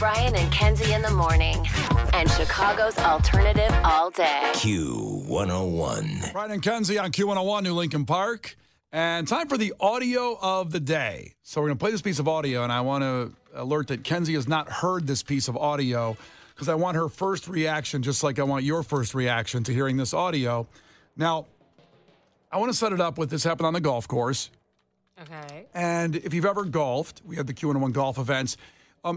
Brian and Kenzie in the morning. And Chicago's alternative all day. Q101. Brian and Kenzie on Q101, New Lincoln Park. And time for the audio of the day. So we're going to play this piece of audio, and I want to alert that Kenzie has not heard this piece of audio because I want her first reaction, just like I want your first reaction to hearing this audio. Now, I want to set it up with this happened on the golf course. Okay. And if you've ever golfed, we have the Q101 golf events.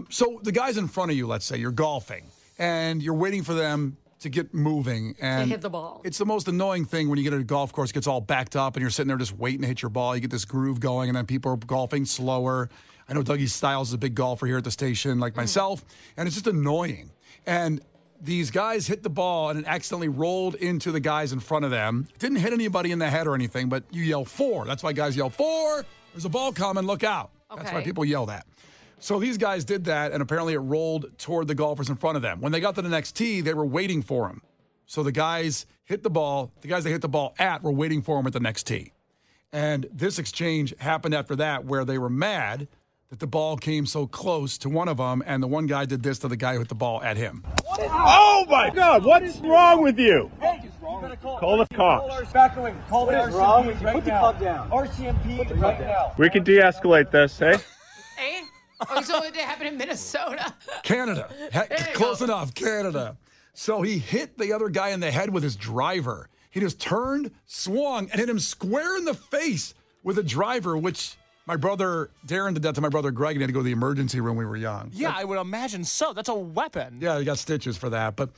So the guys in front of you, let's say, you're golfing, and you're waiting for them to get moving. And to hit the ball. It's the most annoying thing when you get at a golf course, it gets all backed up, and you're sitting there just waiting to hit your ball. You get this groove going, and then people are golfing slower. I know Dougie Stiles is a big golfer here at the station, like myself, and it's just annoying. And these guys hit the ball, and it accidentally rolled into the guys in front of them. It didn't hit anybody in the head or anything, but you yell 4. That's why guys yell 4. There's a ball coming. Look out. Okay. That's why people yell that. So these guys did that, and apparently it rolled toward the golfers in front of them. When they got to the next tee, they were waiting for him. So the guys hit the ball. The guys they hit the ball at were waiting for him at the next tee. And this exchange happened after that where they were mad that the ball came so close to one of them, and the one guy did this to the guy who hit the ball at him. Oh, my God. What is wrong with you? Hey, call the cops. Back away. Call the RCMP right now. Put the club down. RCMP right now. We can de-escalate this, hey? Hey? Oh, so it happened in Minnesota. Canada. Close enough. Canada. So he hit the other guy in the head with his driver. He just turned, swung, and hit him square in the face with a driver, which my brother Darren did that to my brother Greg, and he had to go to the emergency room when we were young. Yeah, I would imagine so. That's a weapon. Yeah, he got stitches for that. But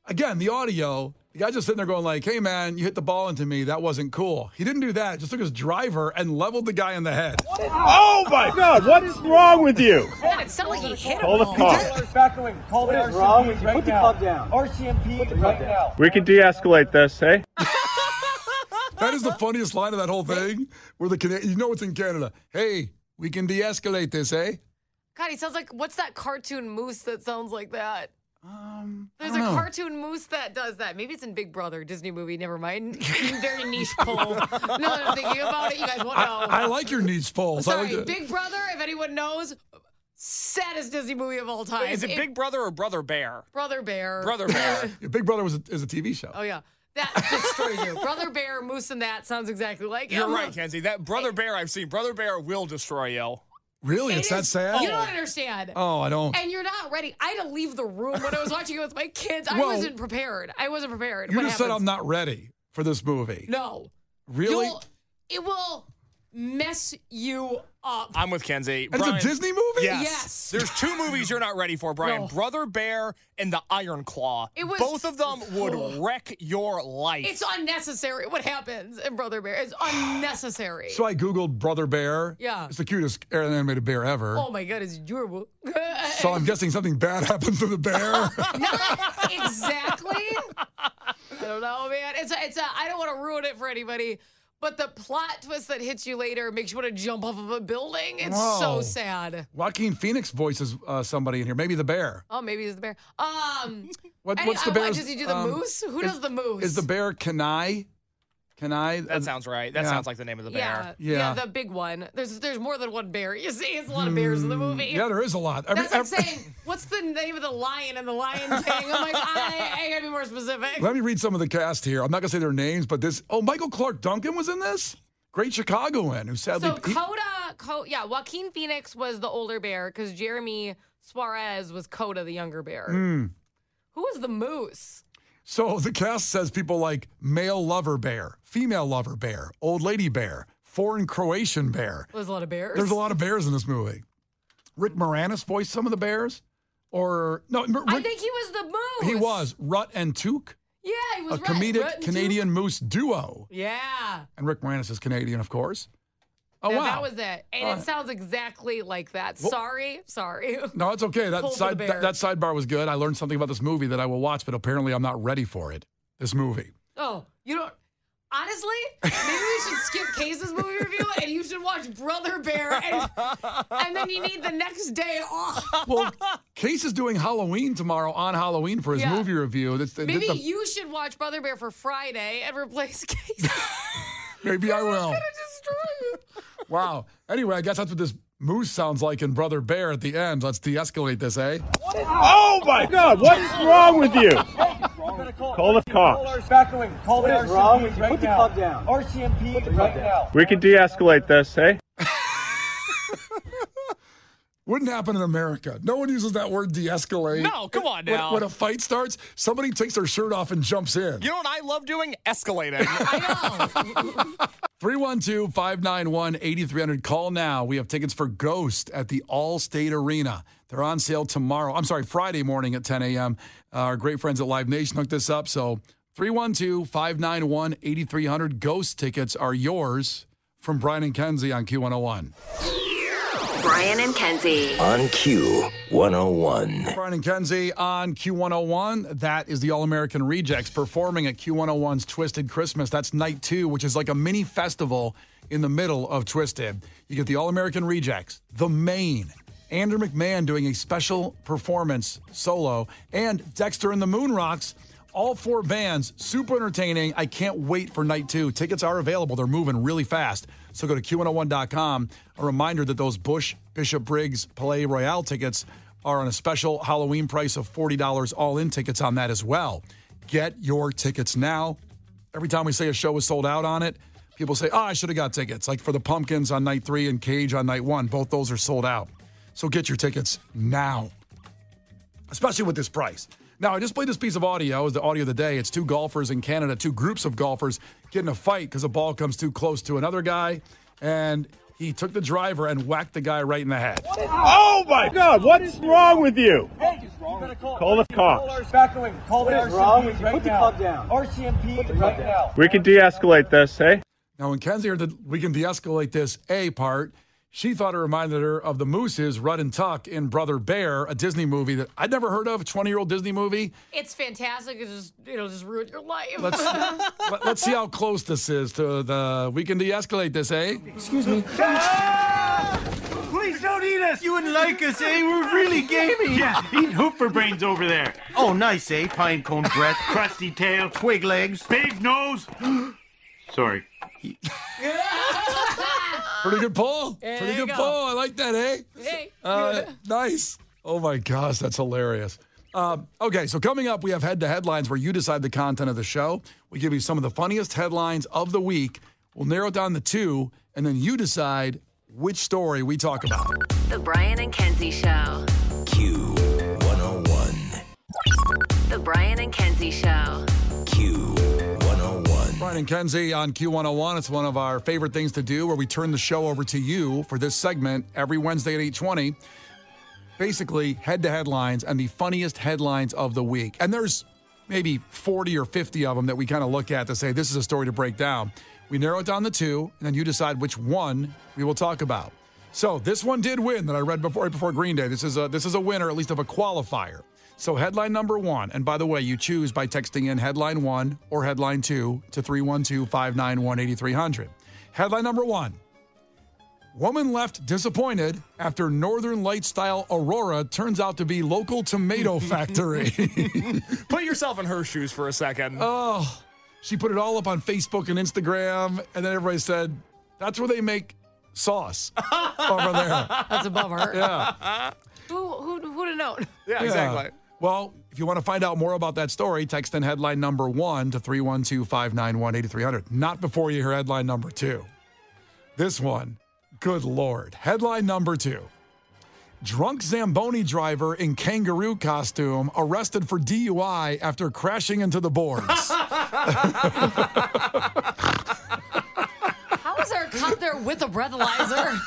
again, the audio, the guy's just sitting there going like, hey, man, you hit the ball into me. That wasn't cool. He didn't do that. Just took his driver and leveled the guy in the head. Oh, my God. What is wrong with you? God, it sounded like he hit Call the him. cops. Back away. Call the RCMP right now. Put the club down. RCMP right now. We can de-escalate this, hey? That is the funniest line of that whole thing. Where you know it's in Canada. Hey, we can de-escalate this, eh? God, he sounds like, what's that cartoon moose that sounds like that? There's a know. cartoon moose that does that. Maybe it's in Big Brother, Disney movie. Never mind. Very niche poll. No, I'm thinking about it. You guys won't know. I like your niche polls. Sorry, Big Brother, if anyone knows, saddest Disney movie of all time. Is it Big Brother or Brother Bear? Brother Bear. Brother Bear. Big Brother is a TV show. Oh, yeah. That destroys you. Brother Bear, Moose, and that sounds exactly like him. You're right, Kenzie. That Brother Bear I've seen. Brother Bear will destroy you. Really? It's that sad? You don't understand. Oh, I don't. And you're not ready. I had to leave the room when I was watching it with my kids. I Well, wasn't prepared. You just said I'm not ready for this movie. No. Really? It will mess you up. I'm with Kenzie. And Brian, it's a Disney movie? Yes. There's 2 movies you're not ready for, Brian. No. Brother Bear and The Iron Claw. Both of them would wreck your life. It's unnecessary what happens in Brother Bear. It's unnecessary. So I Googled Brother Bear. Yeah. It's the cutest animated bear ever. Oh, my God. It's adorable. So I'm guessing something bad happens to the bear. Not exactly. I don't know, man. I don't want to ruin it for anybody. But the plot twist that hits you later makes you want to jump off of a building. It's so sad. Joaquin Phoenix voices somebody in here. Maybe the bear. Oh, maybe it's the bear. What's the bear? Does he do the moose? Who does the moose? Is the bear Kenai? That sounds right. That sounds like the name of the bear. Yeah, the big one. There's more than one bear. You see, it's a lot of bears in the movie. Yeah, there is a lot. That's like saying, what's the name of the lion in the Lion King? I'm like, I gotta be more specific. Let me read some of the cast here. I'm not gonna say their names, but Michael Clark Duncan was in this. Great Chicagoan who sadly. So Joaquin Phoenix was the older bear because Jeremy Suarez was Coda, the younger bear. Who was the moose? So the cast says people like male lover bear, female lover bear, old lady bear, foreign Croatian bear. There's a lot of bears. There's a lot of bears in this movie. Rick Moranis voiced some of the bears? I think he was the moose. He was. Rut and Took. Yeah, he was a comedic Canadian moose duo. Yeah. And Rick Moranis is Canadian, of course. Oh, yeah, wow. That was it. And it sounds exactly like that. Sorry. No, it's okay. That sidebar was good. I learned something about this movie that I will watch, but apparently I'm not ready for it. This movie. Oh, you don't. Honestly, maybe we should skip Case's movie review and you should watch Brother Bear and then you need the next day off. Well, Case is doing Halloween tomorrow on Halloween for his movie review. Maybe you should watch Brother Bear for Friday and replace Case. Maybe I will. It's going to destroy you. Wow. Anyway, I guess that's what this Moose sounds like in Brother Bear at the end. Let's de-escalate this, eh? Oh my God, what is wrong with you? Call the cops. Back away. Call the RCMP right now. Put the club down. RCMP right now. We can de-escalate this, eh? Wouldn't happen in America. No one uses that word de-escalate. No, come on now. When a fight starts, somebody takes their shirt off and jumps in. You know what I love doing? Escalating. I know. 312-591-8300. Call now. We have tickets for Ghost at the All-State Arena. They're on sale tomorrow. Friday morning at 10 a.m. Our great friends at Live Nation hooked this up. So 312-591-8300. Ghost tickets are yours from Brian and Kenzie on Q101. Brian and Kenzie. On Q101. Brian and Kenzie on Q101. That is the All-American Rejects performing at Q101's Twisted Christmas. That's night 2, which is like a mini festival in the middle of Twisted. You get the All-American Rejects, The Maine, Andrew McMahon doing a special performance solo, and Dexter and the Moonrocks. All 4 bands, super entertaining. I can't wait for night 2. Tickets are available. They're moving really fast. So go to Q101.com. A reminder that those Bush Bishop Briggs Palais Royale tickets are on a special Halloween price of $40 all-in tickets on that as well. Get your tickets now. Every time we say a show is sold out on it, people say, I should have got tickets. Like for the Pumpkins on night 3 and Cage on night 1. Both those are sold out. So get your tickets now, especially with this price. Now, I just played this piece of audio. It was the audio of the day. It's 2 golfers in Canada, 2 groups of golfers getting a fight because a ball comes too close to another guy. And he took the driver and whacked the guy right in the head. Oh my God, what is wrong with you? Hey, Call the cops. back away. Call the RCMP right now. Put the club down. RCMP right now. We can de-escalate this, eh? Now, when Kenzie heard that we can de-escalate this A part, she thought it reminded her of the Mooses, Rudd and Tuck in Brother Bear, a Disney movie that I'd never heard of, a 20-year-old Disney movie. It's fantastic. It's just ruined your life. Let's see how close this is to the we can de-escalate this, eh? Excuse me. Please don't eat us. You wouldn't like us, eh? We're really gamey. Yeah, eat hooper brains over there. Oh, nice, eh? Pine cone breath, crusty tail, twig legs, big nose. Sorry. Pretty good pull. There Pretty you good go. pull. I like that, eh? Hey. Nice. Oh, my gosh. That's hilarious. Okay, so coming up, we have Head to Headlines where you decide the content of the show. We give you some of the funniest headlines of the week. We'll narrow down the 2, and then you decide which story we talk about. The Brian and Kenzie Show. Q101. The Brian and Kenzie Show. Q101. Brian and Kenzie on Q101. It's one of our favorite things to do where we turn the show over to you for this segment every Wednesday at 8:20. Basically, head to headlines and the funniest headlines of the week. And there's maybe 40 or 50 of them that we kind of look at to say this is a story to break down. We narrow it down to 2, and then you decide which one we will talk about. So this one did win that I read right before Green Day. This is a winner, at least of a qualifier. So headline number 1, and by the way, you choose by texting in headline 1 or headline 2 to 312-591-8300. Headline number 1, woman left disappointed after Northern Light-style Aurora turns out to be local tomato factory. Put yourself in her shoes for a second. Oh, she put it all up on Facebook and Instagram, and then everybody said, that's where they make sauce over there. That's a bummer. Yeah. Who would have known? Yeah, exactly. Well, if you want to find out more about that story, text in headline number 1 to 312-591-8300. Not before you hear headline number 2. This one, good Lord. Headline number 2. Drunk Zamboni driver in kangaroo costume arrested for DUI after crashing into the boards. How is there a cop there with a breathalyzer?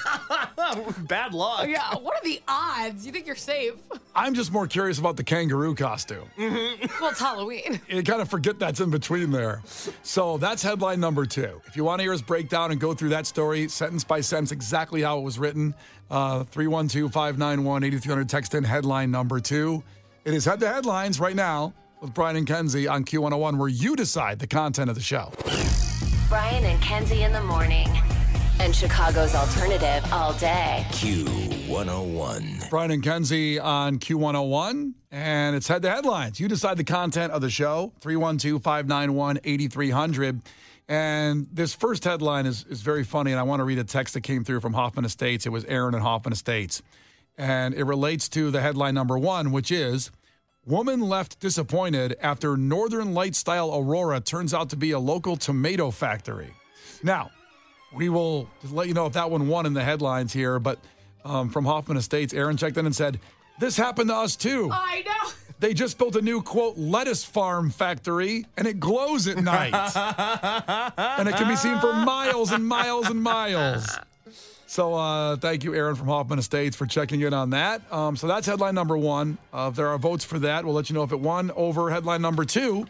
Bad luck. Yeah, what are the odds? You think you're safe? I'm just more curious about the kangaroo costume. Well, it's Halloween. You kind of forget that's in between there. So that's headline number 2. If you want to hear us break down and go through that story, sentence by sentence, exactly how it was written, 312-591-8300, text in headline number 2. It is Head to Headlines right now with Brian and Kenzie on Q101, where you decide the content of the show. Brian and Kenzie in the morning. And Chicago's alternative all day. Q101. Brian and Kenzie on Q101, and it's Head to Headlines. You decide the content of the show, 312-591-8300. And this first headline is very funny, and I want to read a text that came through from Hoffman Estates. It was Aaron at Hoffman Estates. And it relates to the headline number 1, which is, woman left disappointed after Northern Light-style Aurora turns out to be a local tomato factory. Now, we will let you know if that one won in the headlines here, but from Hoffman Estates, Aaron checked in and said, this happened to us too. I know. They just built a new, quote, lettuce farm factory, and it glows at night. And it can be seen for miles and miles and miles. So thank you, Aaron from Hoffman Estates, for checking in on that. So that's headline number 1. If there are votes for that, we'll let you know if it won. Over headline number 2,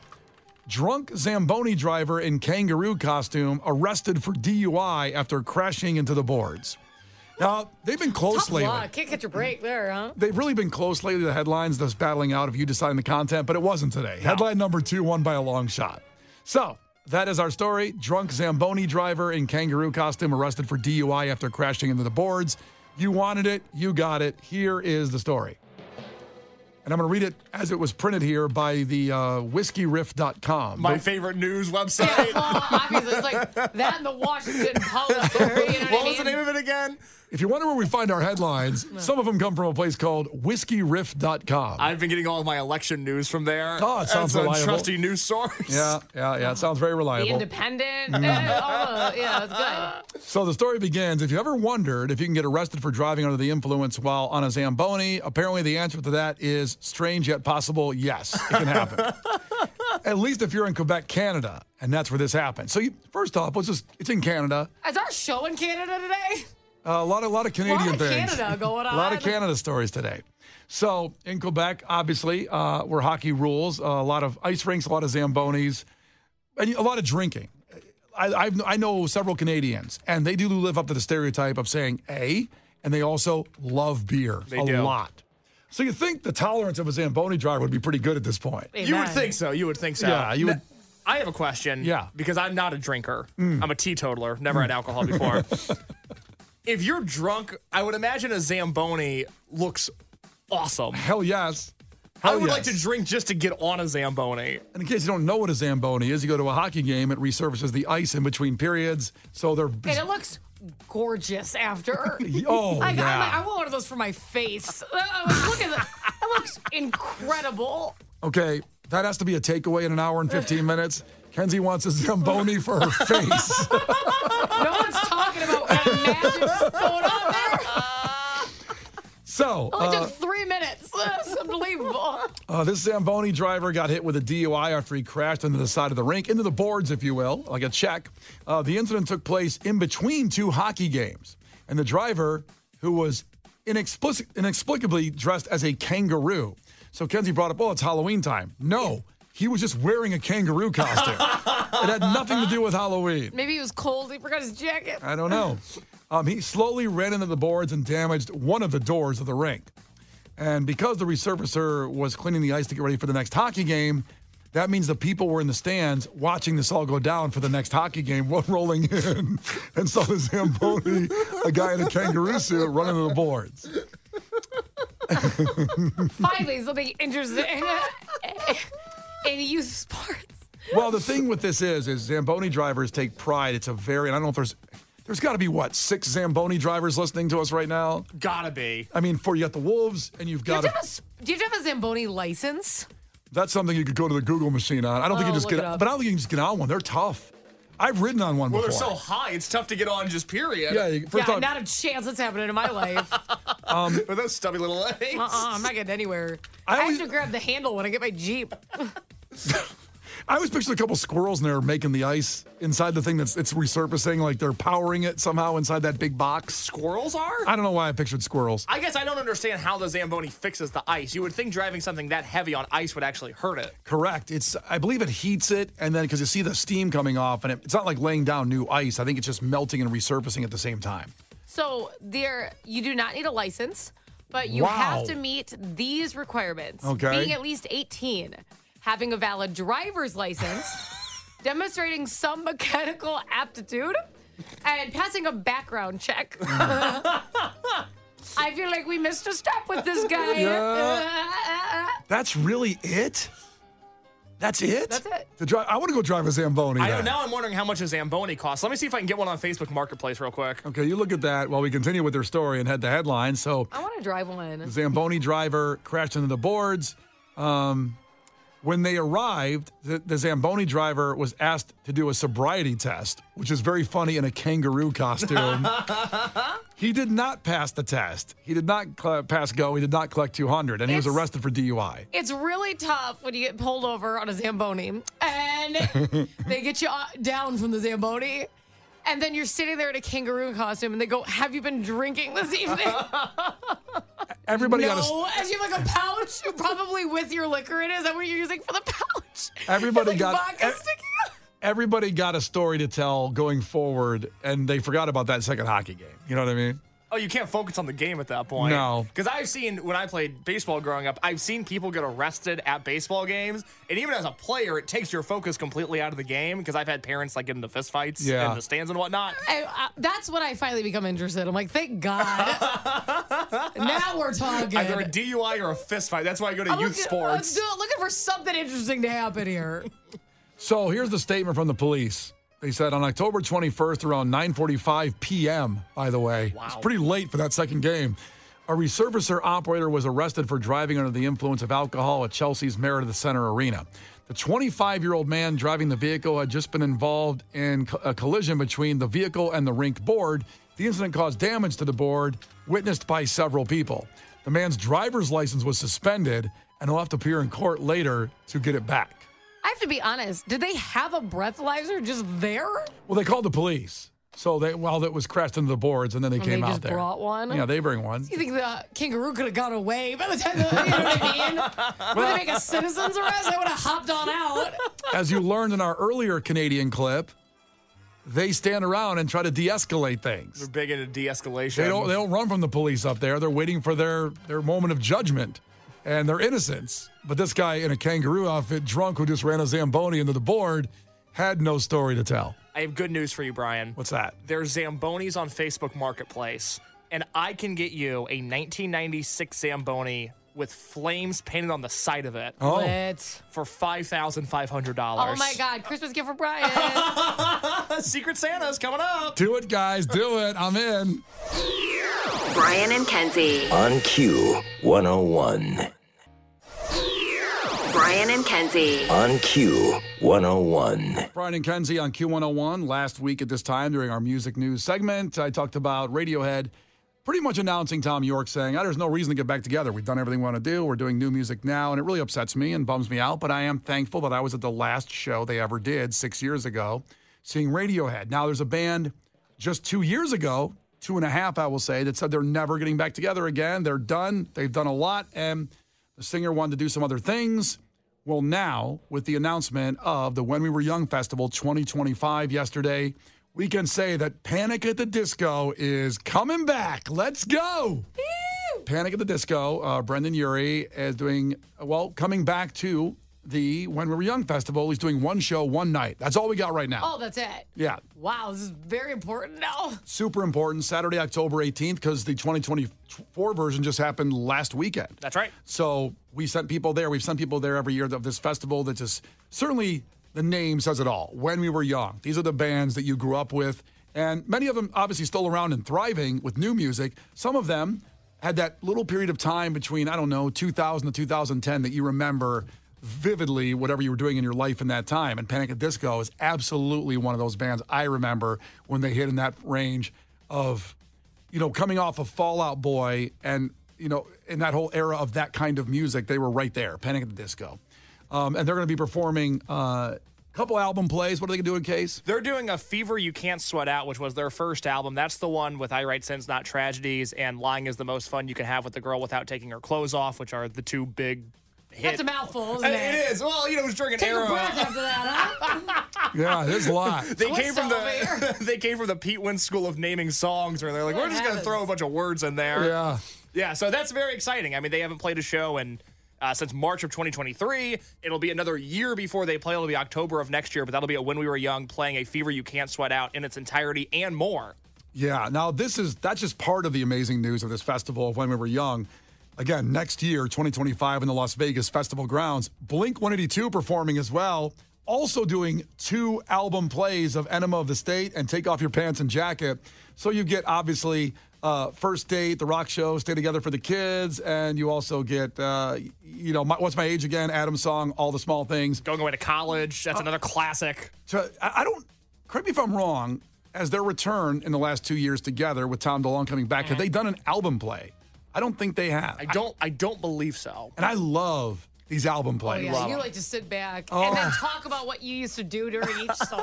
drunk Zamboni driver in kangaroo costume arrested for DUI after crashing into the boards. Now, they've been close lately. Luck. Can't catch a break there, huh? They've really been close lately, the headlines, thus battling out of you deciding the content, but it wasn't today. No. Headline number 2 won by a long shot. So, that is our story. Drunk Zamboni driver in kangaroo costume arrested for DUI after crashing into the boards. You wanted it. You got it. Here is the story. And I'm going to read it as it was printed here by the whiskeyriff.com. My favorite news website. Yeah, well, obviously, it's like that and the Washington Post. You know what was the name of it again? If you wonder where we find our headlines, some of them come from a place called whiskeyriff.com. I've been getting all of my election news from there. Oh, it sounds reliable. It's a trusty news source. Yeah. It sounds very reliable. The Independent. Yeah, it's good. So the story begins. If you ever wondered if you can get arrested for driving under the influence while on a Zamboni, apparently the answer to that is strange yet possible. Yes, it can happen. At least if you're in Quebec, Canada, and that's where this happened. So first off, it's in Canada. Is our show in Canada today? A lot of Canadian things. Canada going on. A lot of Canada stories today. So in Quebec, obviously, where hockey rules, a lot of ice rinks, a lot of Zambonis, and a lot of drinking. I know several Canadians, and they do live up to the stereotype of saying A, and they also love beer a lot. So you think the tolerance of a Zamboni driver would be pretty good at this point. Amen. You would think so. Yeah, you would. I have a question. Yeah. Because I'm not a drinker. I'm a teetotaler. Never had alcohol before. If you're drunk, I would imagine a Zamboni looks awesome. Hell yes. I would like to drink just to get on a Zamboni. And in case you don't know what a Zamboni is, you go to a hockey game, it resurfaces the ice in between periods. So they're... And it looks gorgeous after. Oh, yeah. I want one of those for my face. Look at that. That looks incredible. Okay, that has to be a takeaway in an hour and 15 minutes. Kenzie wants a Zamboni for her face. No one's talking about what kind of magic's going on there. So, it only took 3 minutes. That's unbelievable. This Zamboni driver got hit with a DUI after he crashed into the side of the rink, into the boards, if you will, like a check. The incident took place in between 2 hockey games. And the driver, who was inexplicably dressed as a kangaroo. So Kenzie brought up, it's Halloween time. No, he was just wearing a kangaroo costume. It had nothing to do with Halloween. Maybe he was cold. He forgot his jacket. I don't know. He slowly ran into the boards and damaged one of the doors of the rink. And because the resurfacer was cleaning the ice to get ready for the next hockey game, that means the people were in the stands watching this all go down for the next hockey game, rolling in and saw the Zamboni, a guy in a kangaroo suit, running to the boards. Finally, something interesting in youth sports. Well, the thing with this is Zamboni drivers take pride. It's a very, and I don't know if there's got to be, 6 Zamboni drivers listening to us right now? Gotta be. I mean, you got the Wolves, and you've got do you have a Zamboni license? That's something you could go to the Google machine on. I don't think you just get, but I don't think you can just get on one. They're tough. I've ridden on one before. Well, they're so high, it's tough to get on just period. Yeah, not a chance that's happening in my life. With those stubby little legs. I'm not getting anywhere. I have to grab the handle when I get my Jeep. I always picture a couple squirrels in there making the ice inside the thing it's resurfacing, like they're powering it somehow inside that big box. Squirrels are? I don't know why I pictured squirrels. I guess I don't understand how the Zamboni fixes the ice. You would think driving something that heavy on ice would actually hurt it. Correct. I believe it heats it, and then because you see the steam coming off, and it's not like laying down new ice. I think it's just melting and resurfacing at the same time. So you do not need a license, but you have to meet these requirements. Okay. Being at least 18. Having a valid driver's license, demonstrating some mechanical aptitude, and passing a background check. I feel like we missed a step with this guy. Yeah. That's really it? That's it? That's it. To drive, I want to go drive a Zamboni. I know, then. now I'm wondering how much a Zamboni costs. Let me see if I can get one on Facebook Marketplace real quick. Okay, you look at that while we continue with their story and head to headlines. So, I want to drive one. the Zamboni driver crashed into the boards. When they arrived, the Zamboni driver was asked to do a sobriety test, which is very funny in a kangaroo costume. He did not pass the test. He did not pass go. He did not collect 200, and he was arrested for DUI. It's really tough when you get pulled over on a Zamboni and they get you down from the Zamboni. And then you're sitting there in a kangaroo costume and they go, "Have you been drinking this evening?" Everybody no. got a And you have like a pouch, probably with your liquor in it. Is that what you're using for the pouch? Everybody like got vodka sticking out? everybody got a story to tell going forward, and they forgot about that second hockey game. You know what I mean? Oh, you can't focus on the game at that point. No. Because I've seen, when I played baseball growing up, I've seen people get arrested at baseball games. And even as a player, it takes your focus completely out of the game. Because I've had parents like get into fistfights in the stands and whatnot. That's when I finally become interested. I'm like, thank God. Now we're talking. Either a DUI or a fistfight. That's why I go to youth sports. Looking for something interesting to happen here. So here's the statement from the police. They said on October 21st around 9:45 p.m., by the way. Wow. It's pretty late for that second game. A resurfacer operator was arrested for driving under the influence of alcohol at Chelsea's Meredith Center Arena. The 25-year-old man driving the vehicle had just been involved in a collision between the vehicle and the rink board. The incident caused damage to the board, witnessed by several people. The man's driver's license was suspended, and he'll have to appear in court later to get it back. I have to be honest. Did they have a breathalyzer just there? Well, they called the police. So while it was crashed into the boards, and then they came they out just there. Brought one? Yeah, they bring one. You think the kangaroo could have gone away by the time, you know what I mean? When they make a citizen's arrest, they would have hopped on out. As you learned in our earlier Canadian clip, they stand around and try to de-escalate things. They're big into de-escalation. They don't run from the police up there. They're waiting for their moment of judgment and their innocence. But this guy in a kangaroo outfit, drunk, who just ran a Zamboni into the board, had no story to tell. I have good news for you, Brian. What's that? There's Zambonis on Facebook Marketplace, and I can get you a 1996 Zamboni with flames painted on the side of it. Oh. For $5,500. Oh my God, Christmas gift for Brian. Secret Santa's coming up. Do it, guys. Do it. I'm in. Brian and Kenzie. On Q101. Brian and Kenzie. On Q101. Brian and Kenzie on Q101. Last week at this time during our music news segment, I talked about Radiohead pretty much announcing Tom York saying, there's no reason to get back together. We've done everything we want to do. We're doing new music now, and it really upsets me and bums me out, but I am thankful that I was at the last show they ever did 6 years ago, seeing Radiohead. Now, there's a band just 2 years ago, 2.5, I will say, that said they're never getting back together again. They're done. They've done a lot, and the singer wanted to do some other things. Well, now, with the announcement of the When We Were Young Festival 2025 yesterday, we can say that Panic at the Disco is coming back. Let's go. Ew. Panic at the Disco, Brendan Urie is coming back to the When We Were Young Festival. He's doing one show, one night. That's all we got right now. Oh, that's it? Yeah. Wow, this is very important now. Super important. Saturday, October 18th, because the 2024 version just happened last weekend. That's right. So we sent people there. We've sent people there every year of this festival that just certainly the name says it all. When We Were Young. These are the bands that you grew up with. And many of them obviously still around and thriving with new music. Some of them had that little period of time between, 2000 to 2010 that you remember vividly whatever you were doing in your life in that time. And Panic at Disco is absolutely one of those bands I remember when they hit in that range of, coming off of Fall Out Boy and, in that whole era of that kind of music, they were right there, Panic at the Disco. And they're going to be performing a couple album plays. What are they going to do in Case? They're doing a Fever You Can't Sweat Out, which was their first album. That's the one with I Write Sins, Not Tragedies, and Lying Is the Most Fun You Can Have with the Girl Without Taking Her Clothes Off, which are the two big hits. That's a mouthful, isn't it? It is. Well, it was during an Take era. a breath after that, huh? Yeah, there's a lot. They came from the Pete Wentz School of naming songs, where they're like, we're just going to throw a bunch of words in there. Yeah. Yeah, so that's very exciting. I mean, they haven't played a show since March of 2023. It'll be another year before they play. It'll be October of next year, but that'll be a When We Were Young playing a Fever You Can't Sweat Out in its entirety and more. Yeah. Now, that's just part of the amazing news of this festival of When We Were Young. again, next year, 2025, in the Las Vegas Festival grounds. Blink-182 performing as well. Also doing 2 album plays of Enema of the State and Take Off Your Pants and Jacket. So you get, obviously, First Date, The Rock Show, Stay Together for the Kids, and you also get, What's My Age Again, Adam's Song, All the Small Things. Going Away to College, that's another classic. So I don't, correct me if I'm wrong, as their return in the last 2 years together with Tom DeLonge coming back, have they done an album play? I don't think they have. I don't believe so. And I love these album plays. Oh, yeah. You like to sit back and then talk about what you used to do during each song.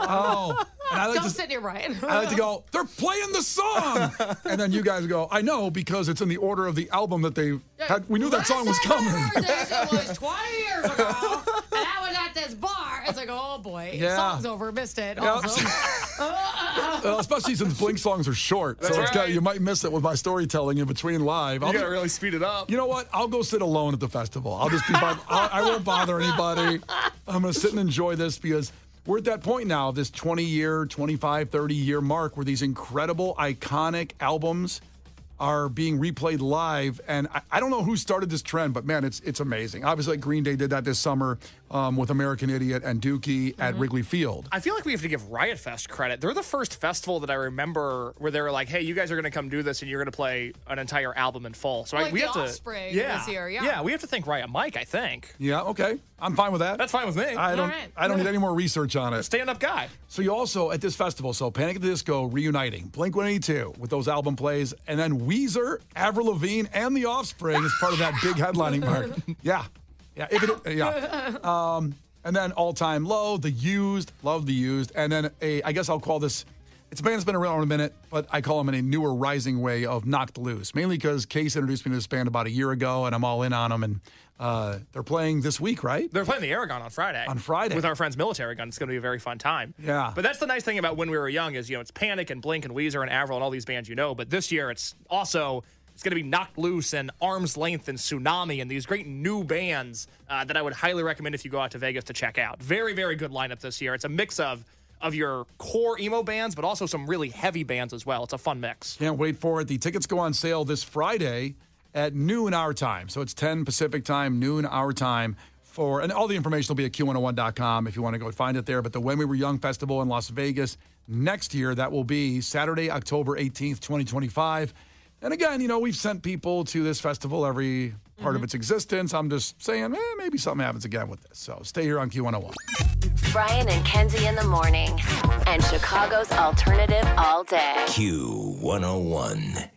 And I like Don't sit near Brian. I like to go, they're playing the song. And then you guys go, I know, because it's in the order of the album that they had. We knew that song was coming. It was 20 years ago, and I was at this bar. It's like, oh, boy. Yeah. Song's over. Missed it. Also. Well, especially since Blink songs are short. So it's you might miss it with my storytelling in between live. You got to really speed it up. You know what? I'll go sit alone at the festival. I'll just be I won't bother anybody. I'm going to sit and enjoy this because we're at that point now, this 20-year, 25, 30-year mark where these incredible, iconic albums are being replayed live. And I don't know who started this trend, but, man, it's amazing. Obviously, Green Day did that this summer with American Idiot and Dookie at Wrigley Field. I feel like we have to give Riot Fest credit. They're the first festival that I remember where they were like, hey, you guys are going to come do this and you're going to play an entire album in full. So we have to. Offspring this year, Yeah, we have to thank Riot Mike, I think. Yeah, okay. I'm fine with that. That's fine with me. I don't need any more research on it. Stand-up guy. So you also, at this festival, Panic at the Disco reuniting, Blink-182 with those album plays, and then Weezer, Avril Lavigne, and The Offspring as part of that big headlining part. Yeah. And then All Time Low, The Used, love The Used, and then I guess I'll call this, it's a band that's been around a minute, but I call them in a newer, rising way of Knocked Loose, mainly because Case introduced me to this band about a year ago, and I'm all in on them, and they're playing this week, right? They're playing the Aragon on Friday. On Friday. With our friends Military Gun. It's going to be a very fun time. Yeah. But that's the nice thing about When We Were Young is, it's Panic and Blink and Weezer and Avril and all these bands but this year it's going to be Knocked Loose and Arm's Length and Tsunami and these great new bands that I would highly recommend if you go out to Vegas to check out. Very, very good lineup this year. It's a mix of your core emo bands, but also some really heavy bands as well. It's a fun mix. Can't wait for it. The tickets go on sale this Friday at noon our time. So it's 10 Pacific time, noon our time. And all the information will be at Q101.com if you want to go find it there. But the When We Were Young Festival in Las Vegas next year, that will be Saturday, October 18th, 2025. And again, we've sent people to this festival every part of its existence. I'm just saying, maybe something happens again with this. So stay here on Q101. Brian and Kenzie in the morning. And Chicago's alternative all day. Q101.